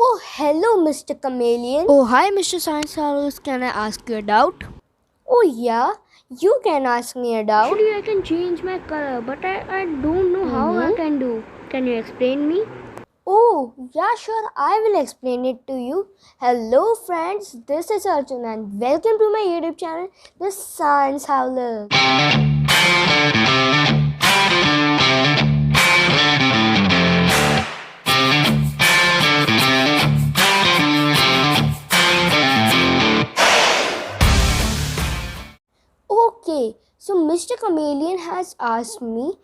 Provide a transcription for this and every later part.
Oh, hello, Mr. Chameleon. Oh, hi, Mr. Science House. Can I ask you a doubt? Oh, yeah, you can ask me a doubt. Actually, I can change my color, but I don't know how I can do. Can you explain me? Oh, yeah, sure, I will explain it to you. Hello, friends, this is Arjun, and welcome to my YouTube channel, The Science Howler. Okay, so Mr. Chameleon has asked me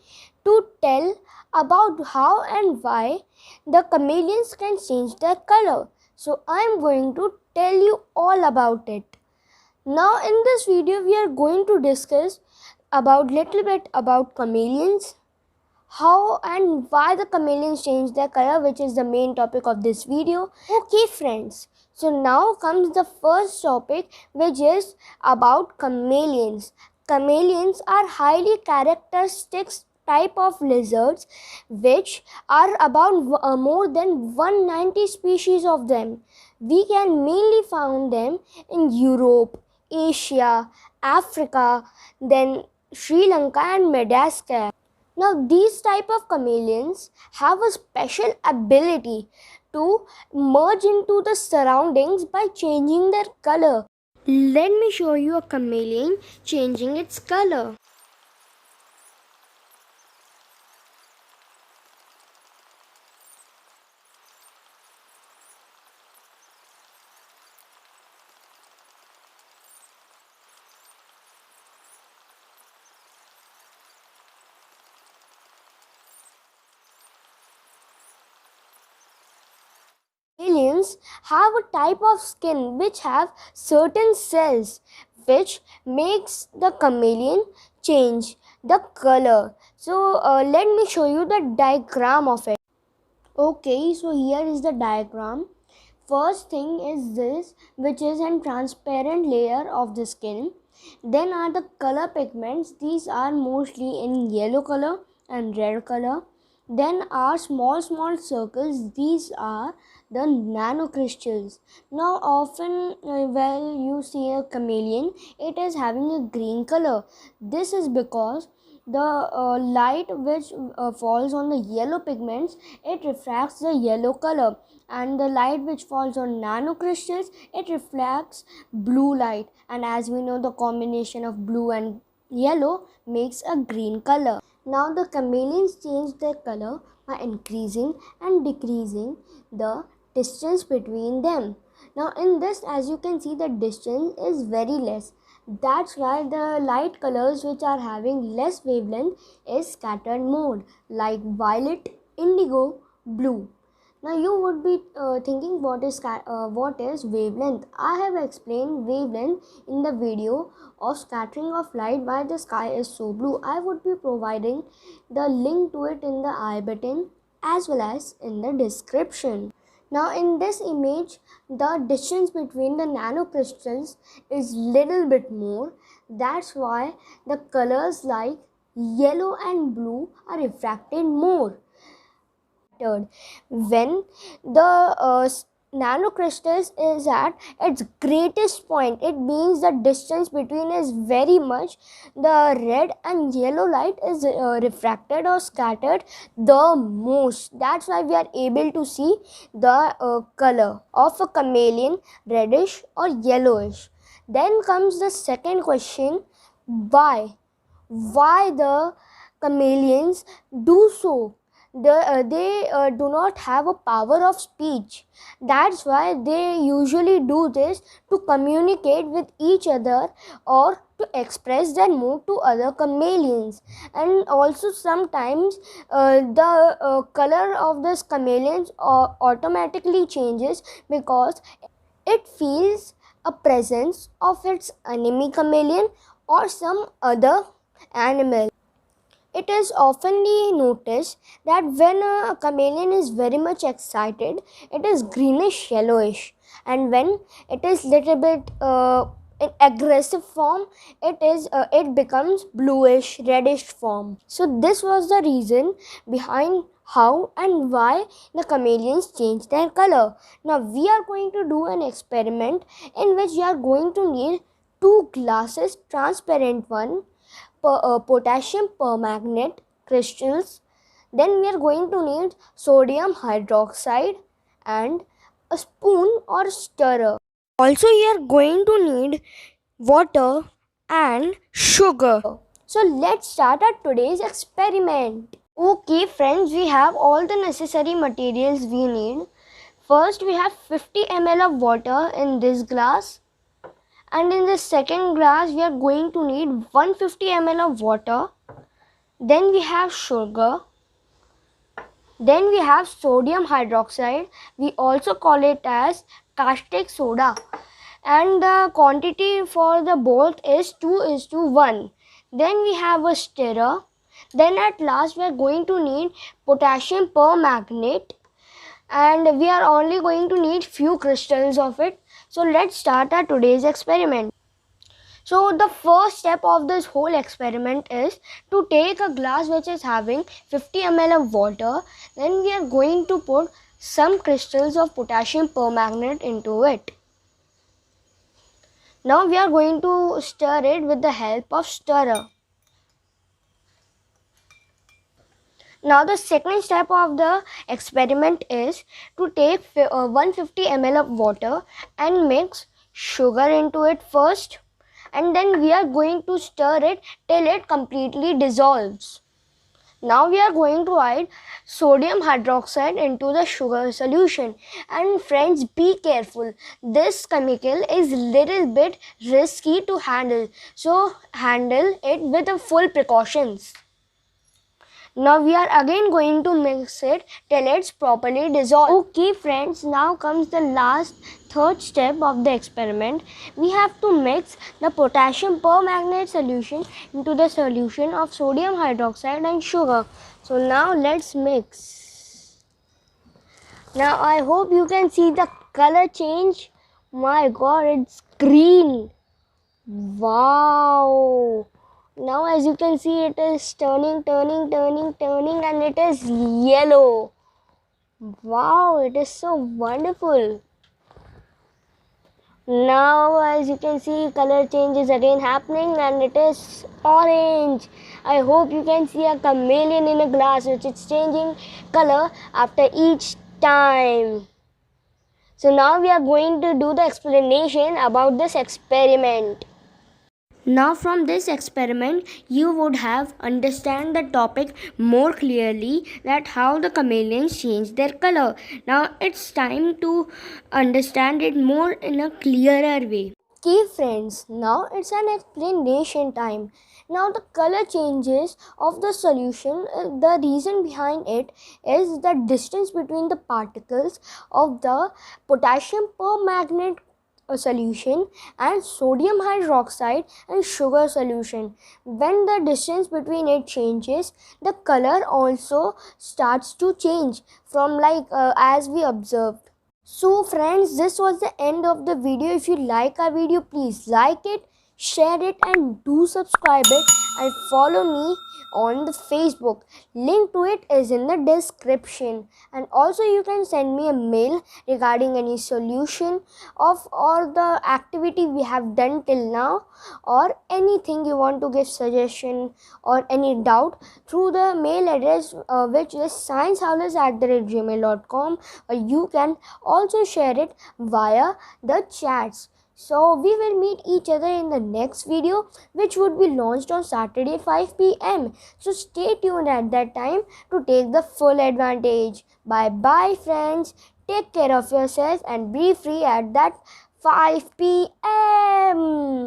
to tell about how and why the chameleons can change their color. So I am going to tell you all about it. Now in this video we are going to discuss about little bit about chameleons, how and why the chameleons change their color, which is the main topic of this video. Okay friends, so now comes the first topic, which is about chameleons. Chameleons are highly characteristic type of lizards which are about more than 190 species of them. We can mainly find them in Europe, Asia, Africa, then Sri Lanka and Madagascar. Now these type of chameleons have a special ability to merge into the surroundings by changing their color. Let me show you a chameleon changing its color. Chameleons have a type of skin which have certain cells which makes the chameleon change the color. So let me show you the diagram of it. Okay, so here is the diagram. First thing is this, which is a transparent layer of the skin. Then are the color pigments. These are mostly in yellow color and red color. Then are small circles. These are the nanocrystals. Now often when you see a chameleon, it is having a green color. This is because the light which falls on the yellow pigments, it refracts the yellow color, and the light which falls on nanocrystals, it reflects blue light, and as we know, the combination of blue and yellow makes a green color. Now the chameleons change their color by increasing and decreasing the distance between them. Now in this, as you can see, the distance is very less. That's why the light colors which are having less wavelength is scattered mode, like violet, indigo, blue. Now you would be thinking what is wavelength. I have explained wavelength in the video of scattering of light why the sky is so blue. I would be providing the link to it in the I button as well as in the description. Now in this image, the distance between the nanocrystals is little bit more. That's why the colors like yellow and blue are refracted more. When the nanocrystals is at its greatest point, it means the distance between is very much, the red and yellow light is refracted or scattered the most. That's why we are able to see the color of a chameleon reddish or yellowish. Then comes the second question, why the chameleons do so. They do not have a power of speech. That's why they usually do this to communicate with each other or to express their mood to other chameleons. And also sometimes the color of this chameleons automatically changes because it feels a presence of its enemy chameleon or some other animal. It is oftenly noticed that when a chameleon is very much excited, it is greenish yellowish, and when it is little bit in aggressive form, it becomes bluish reddish form. So this was the reason behind how and why the chameleons change their color. Now we are going to do an experiment in which we are going to need two glasses, transparent one, potassium permanganate crystals. Then we are going to need sodium hydroxide and a spoon or stirrer. Also, we are going to need water and sugar. So let's start our today's experiment. Okay friends, we have all the necessary materials we need. First we have 50 ml of water in this glass, and in the second glass we are going to need 150 ml of water. Then we have sugar. Then we have sodium hydroxide. We also call it as caustic soda. And the quantity for the both is 2:1. Then we have a stirrer. Then at last we are going to need potassium permanganate, and we are only going to need few crystals of it. So let's start our today's experiment. So the first step of this whole experiment is to take a glass which is having 50 ml of water. Then we are going to put some crystals of potassium permanganate into it. Now we are going to stir it with the help of stirrer. Now the second step of the experiment is to take 150 ml of water and mix sugar into it first, and then we are going to stir it till it completely dissolves. Now we are going to add sodium hydroxide into the sugar solution. And friends, be careful. This chemical is little bit risky to handle. So handle it with the full precautions. Now we are again going to mix it till it's properly dissolved. Okay friends, now comes the last third step of the experiment. We have to mix the potassium permanganate solution into the solution of sodium hydroxide and sugar. So now let's mix. Now I hope you can see the color change. My god, it's green. Wow. Now as you can see, it is turning and it is yellow. Wow, it is so wonderful. Now as you can see, color change is again happening and it is orange. I hope you can see a chameleon in a glass which is changing color after each time. So now we are going to do the explanation about this experiment. Now from this experiment you would have understand the topic more clearly, that how the chameleons change their color. Now it's time to understand it more in a clearer way. Okay friends, now it's an explanation time. Now the color changes of the solution, the reason behind it is the distance between the particles of the potassium permanganate solution and sodium hydroxide and sugar solution. When the distance between it changes, the color also starts to change from as we observed. So friends, this was the end of the video. If you like our video, please like it, share it and do subscribe it, and follow me on the Facebook. Link to it is in the description. And also you can send me a mail regarding any solution of all the activity we have done till now, or anything you want to give suggestion or any doubt through the mail address which is sciencehowlers@gmail.com, or you can also share it via the chats. So we will meet each other in the next video, which would be launched on Saturday 5 p.m. So stay tuned at that time to take the full advantage. Bye bye friends. Take care of yourself and be free at that 5 p.m.